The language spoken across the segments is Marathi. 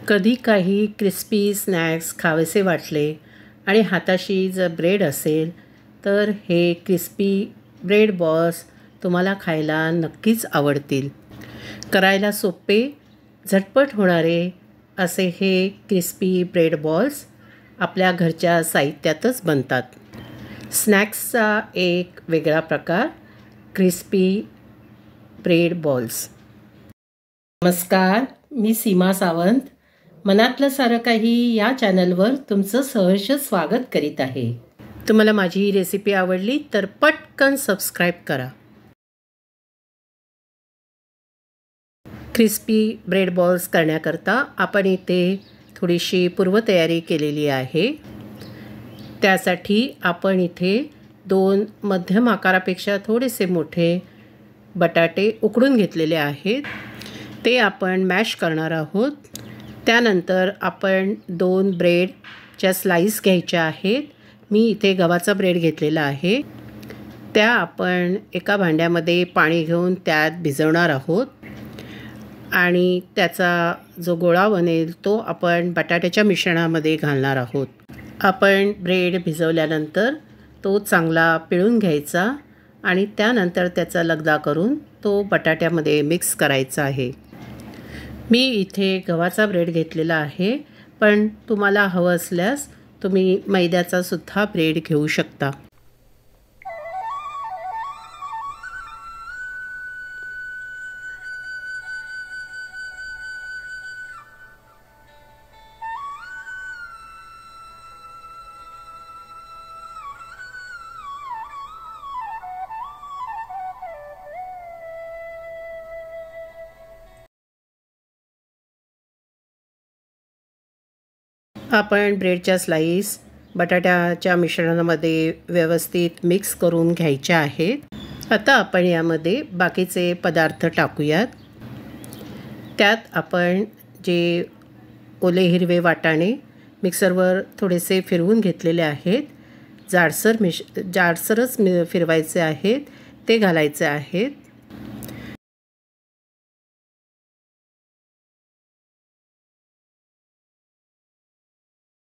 कधी काही क्रिस्पी स्नॅक्स खावेसे वाटले आणि हाताशी जर ब्रेड असेल तर हे क्रिस्पी ब्रेड बॉल्स तुम्हाला खायला नक्कीच आवडतील. करायला सोपे, झटपट होणारे असे हे क्रिस्पी ब्रेड बॉल्स आपल्या घरच्या साहित्यातच बनतात. स्नॅक्सचा एक वेगळा प्रकार, क्रिस्पी ब्रेड बॉल्स. नमस्कार, मी सीमा सावंत. मनातलं सारं काही या चॅनलवर तुमचं सहर्ष स्वागत करीत आहे. तुम्हाला माझी ही रेसिपी आवडली तर पटकन सबस्क्राईब करा. क्रिस्पी ब्रेड बॉल्स करण्याकरता आपण इथे थोडीशी पूर्वतयारी केलेली आहे. त्यासाठी आपण इथे 2 मध्यम आकारापेक्षा थोडेसे मोठे बटाटे उकडून घेतलेले आहेत. ते आपण मॅश करणार आहोत. त्यानंतर आपण 2 ब्रेडच्या स्लाईस घ्यायच्या आहेत. मी इथे गव्हाचा ब्रेड घेतलेला आहे. त्या आपण एका भांड्यामध्ये पाणी घेऊन त्यात भिजवणार आहोत आणि त्याचा जो गोळा बनेल तो आपण बटाट्याच्या मिश्रणामध्ये घालणार आहोत. आपण ब्रेड भिजवल्यानंतर तो चांगला पिळून घ्यायचा आणि त्यानंतर त्याचा लगदा करून तो बटाट्यामध्ये मिक्स करायचा आहे. मी इथे गव्हाचा ब्रेड घेतलेला आहे, पण तुम्हाला हवं असल्यास तुम्ही मैद्याचा सुद्धा ब्रेड घेऊ शकता. आपण ब्रेडच्या स्लाईस बटाट्याच्या मिश्रणामध्ये व्यवस्थित मिक्स करून घ्यायच्या आहेत. आता आपण यामध्ये बाकीचे पदार्थ टाकूयात. त्यात आपण जे ओले हिरवे वाटाणे मिक्सरवर थोडेसे फिरवून घेतलेले आहेत, जाडसरच फिरवायचे आहेत, ते घालायचे आहेत.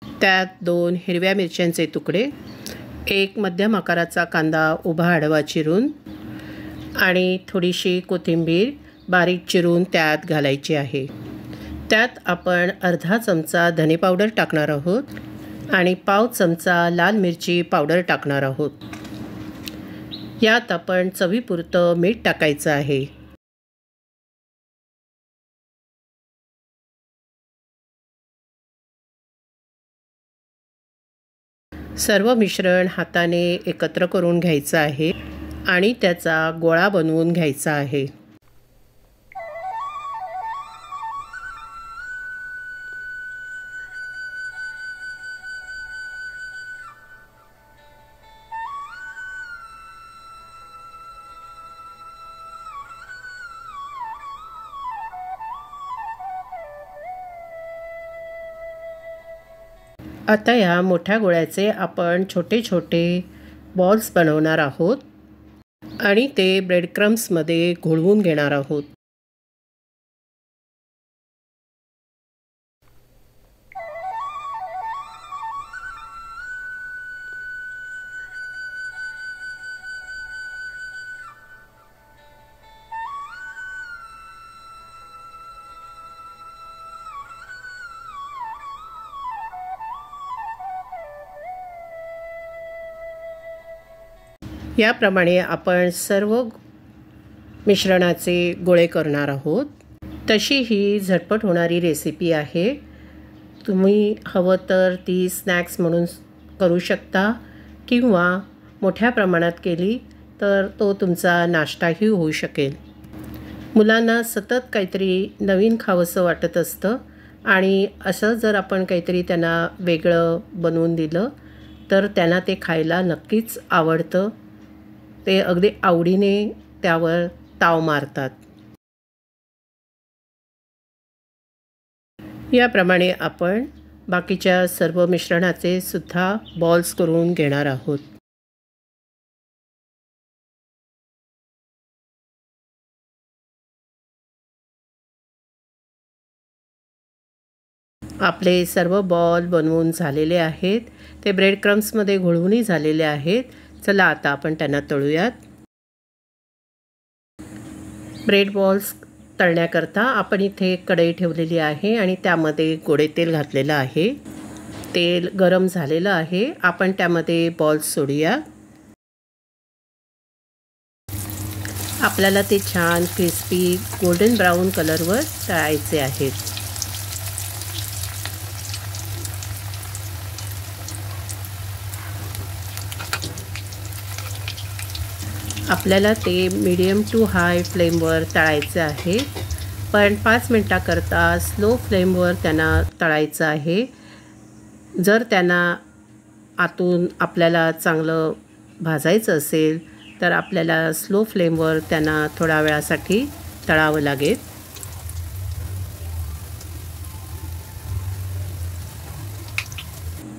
त्यात 2 हिरव्या मिरच्यांचे तुकडे, 1 मध्यम आकाराचा कांदा उभा आडवा चिरून आणि थोडीशी कोथिंबीर बारीक चिरून त्यात घालायची आहे. त्यात आपण अर्धा चमचा धने पावडर टाकणार आहोत आणि पाव चमचा लाल मिरची पावडर टाकणार आहोत. यात आपण चवीपुरतं मीठ टाकायचं आहे. सर्व मिश्रण हाताने एकत्र करून घ्यायचं आहे आणि त्याचा गोळा बनवून घ्यायचा आहे. आता या मोठ्या गोळ्याचे आपण छोटे छोटे बॉल्स बनवणार आहोत आणि ते ब्रेड क्रम्समध्ये घोळवून घेणार आहोत. याप्रमाणे आपण सर्व मिश्रणाचे गोळे करणार आहोत. तशी ही झटपट होणारी रेसिपी आहे. तुम्ही हवं तर ती स्नॅक्स म्हणून करू शकता किंवा मोठ्या प्रमाणात केली तर तो तुमचा नाश्ताही होऊ शकेल. मुलांना सतत काहीतरी नवीन खावंसं वाटत असतं आणि असं जर आपण काहीतरी त्यांना वेगळं बनवून दिलं तर त्यांना ते खायला नक्कीच आवडतं. ते अगदी आवडीने त्यावर ताव मारतात. याप्रमाणे आपण बाकीच्या सर्व मिश्रणाचे सुद्धा बॉल्स करून घेणार आहोत. आपले सर्व बॉल बनवून झालेले आहेत. ते ब्रेड क्रम्समध्ये घोळवूनही झालेले आहेत. चला आता आपण त्यांना तळूयात. ब्रेड बॉल्स तळण्याकरता आपण इथे कढई ठेवलेली आहे आणि त्यामध्ये गोडे तेल घातलेलं आहे. तेल गरम झालेलं आहे. आपण त्यामध्ये बॉल्स सोडूया. आपल्याला ते छान क्रिस्पी गोल्डन ब्राऊन कलरवर तळायचे आहेत. आपल्याला ते मीडियम टू हाय फ्लेमवर तळायचे आहे. पण 5 मिनिटाकरता स्लो फ्लेमवर त्यांना तळायचं आहे. जर त्यांना आतून आपल्याला चांगलं भाजायचं असेल तर आपल्याला स्लो फ्लेमवर त्यांना थोड्या वेळासाठी तळावं लागेल.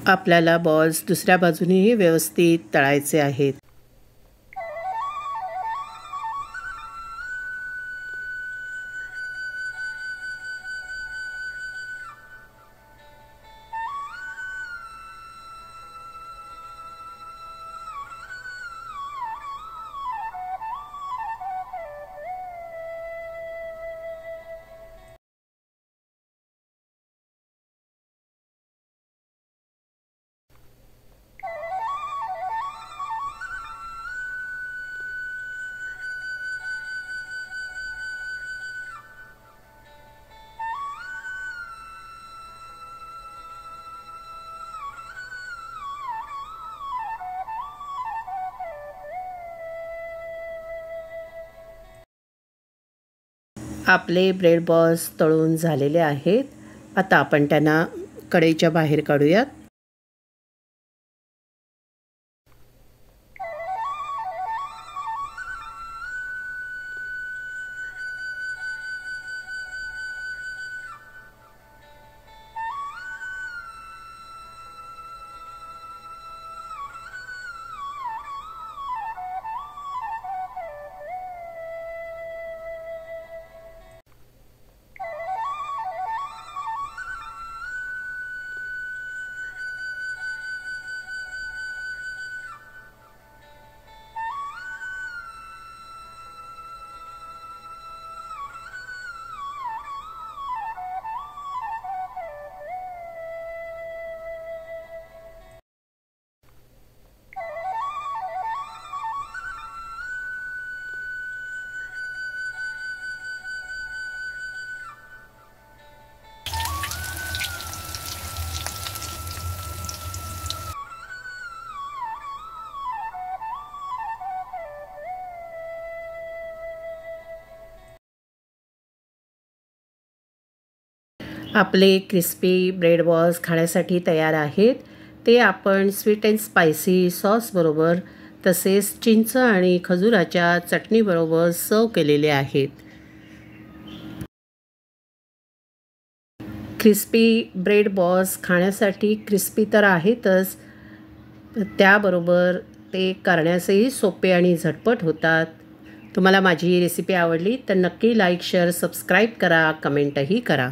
आपल्याला बॉल्स दुसऱ्या बाजूनेही व्यवस्थित तळायचे आहेत. आपले ब्रेड बॉल्स तळून झालेले आहेत. आता आपण त्यांना कढईच्या बाहेर काढूयात. आपले क्रिस्पी ब्रेड बॉल्स खाण्यासाठी तयार आहेत. ते आपण स्वीट अँड स्पायसी सॉसबरोबर तसेच चिंच आणि खजुराच्या चटणीबरोबर सर्व केलेले आहेत. क्रिस्पी ब्रेड बॉल्स खाण्यासाठी क्रिस्पी तर आहेतच, त्याबरोबर ते करण्यासही सोपे आणि झटपट होतात. तुम्हाला माझी रेसिपी आवडली तर नक्की लाईक, शेअर, सबस्क्राईब करा, कमेंटही करा.